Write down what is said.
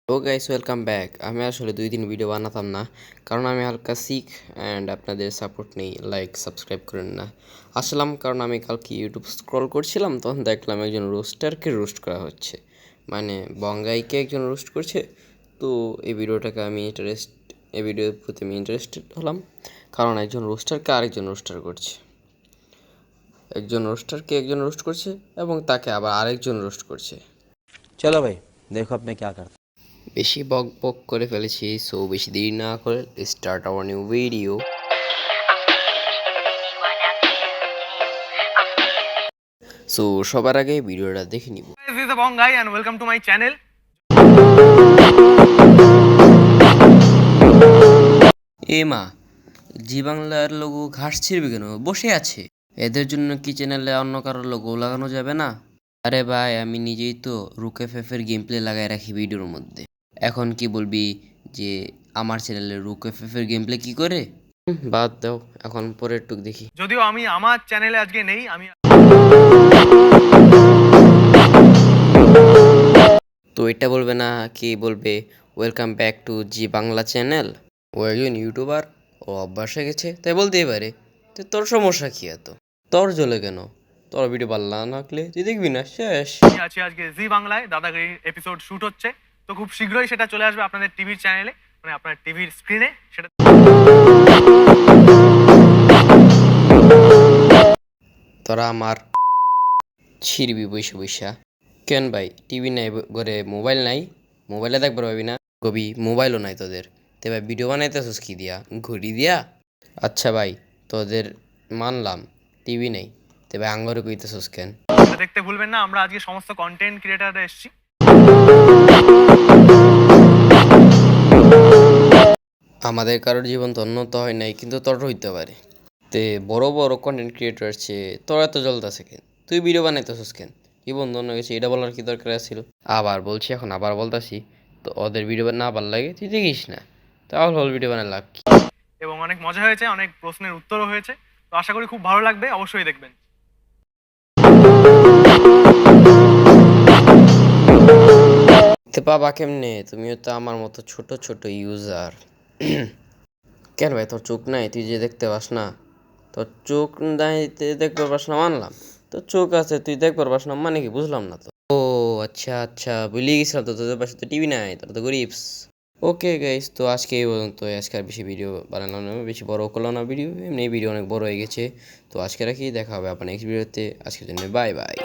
Hello guys, welcome back. আমি আসলে 2 দিন ভিডিও বানাতাম না, কারণ আমি হালকা সিক অ্যান্ড আপনাদের সাপোর্ট নেই। লাইক সাবস্ক্রাইব করেন না। আসলাম কারণ আমি কালকে ইউটিউব স্ক্রল করছিলাম, তখন দেখলাম একজন রোস্টারকে রোস্ট করা হচ্ছে, মানে বঙ্গাইকে একজন রোস্ট করছে। তো এই ভিডিওর প্রতি আমি ইন্টারেস্টেড হলাম, কারণ একজন রোস্টারকে আরেকজন রোস্টার করছে, একজন রোস্ট করছে এবং তাকে আবার আরেকজন রোস্ট করছে। चलो भाई देखो अब मैं क्या करता বেশি বক বক করে ফেলেছি, সো বেশি দেরি না করে start our new video. So সবার আগে ভিডিওটা দেখে নিব। This is the Bong guy and welcome to my channel. এ মা, জি বাংলার লোগো ঘাস ছিঁড়বে কেন? বসে আছে। এদের জন্য কি চ্যানেলে অন্য কারোর লোগো লাগানো যাবে না? আরে ভাই, আমি নিজেই তো রুকে ফেফের গেম প্লে লাগাই রাখি ভিডিওর মধ্যে। এখন কি বলবি যে আমার চ্যানেলে রুকে ফেফের গেম প্লে কি করে? বাদ দাও, এখন পরের টুক দেখি। যদিও আমি আমার চ্যানেলে আজকে নেই, আমি তো এটা বলবে না, কি বলবে welcome back to Zee Bangla channel. ও একজন ইউটিউবার, ও অভ্যাস হয়ে গেছে তাই বলতেই পারে। তো তোর সমস্যা কি এত? তোর জ্বলে কেন? তোর ভিডিও ভালো না লাগলে তুই দেখবি না, শেষ। আছি আজকে জি বাংলায়, দাদাগিরি এপিসোড শুট হচ্ছে। তো খুব শীঘ্রই সেটা চলে আসবে আপনাদের টিভির চ্যানেলে, মানে আপনার টিভির স্ক্রিনে সেটা। তোরা আমার ছিড়বি বৈশা বৈশা। কেন ভাই, টিভি নাই ঘরে? মোবাইল নাই? মোবাইলে দেখবার পাবি না? কবি মোবাইলও নাই তোদের, তে ভাই ভিডিও বানাইতেছিস কি দিয়া? ঘড়ি দিয়া? আচ্ছা ভাই, তোদের মানলাম টিভি নেই, তে ভাই আঙ্গরে কইতেছিস কেন? সেটা দেখতে ভুলবেন না। আমরা আজকে সমস্ত কন্টেন্ট ক্রিয়েটাররা এসেছি। আমাদের কারোর জীবন তো উন্নত হয় নাই, কিন্তু তোর হইতে পারে। তে বড় বড় কন্টেন্ট ক্রিয়েটর আছে, তোর এত জ্বলতেছে কেন? তুই ভিডিও বানাইতেছিস কেন? কি বন্ধু হয়ে গেছে, এটা বলার কি দরকার ছিল? আবার বলছি, এখন আবার বলতাছি, তো ওদের ভিডিও না ভালো লাগে তুই দেখিস না, তাহলে হল ভিডিও বানায় লাভ কি? এবং অনেক মজা হয়েছে, অনেক প্রশ্নের উত্তরও হয়েছে। তো আশা করি খুব ভালো লাগবে, অবশ্যই দেখবেন। দেখতে পাবা কেমনে? তুমিও তো আমার মতো ছোট ছোট ইউজার। কেন ভাই, তোর চোখ নাই? তুই যে দেখতে পাস না? তোর চোখ নাই, দেখতে পাস না মানলাম, তোর চোখ আছে তুই দেখতে পারবাস না মানে কি? বুঝলাম না তো। ও আচ্ছা আচ্ছা, ভুলে গেছিলাম তো, তোদের পাশে তো টিভি নাই, তোরা তো গরিবস। ওকে গাইস, তো আজকে এই পর্যন্ত। আজকে আর বেশি ভিডিও বানালাম না, বেশি বড় করলাম না ভিডিও, এমনি ভিডিও অনেক বড় হয়ে গেছে। তো আজকে রাখি, দেখা হবে আপনার নেক্সট ভিডিওতে। আজকের জন্য বাই বাই।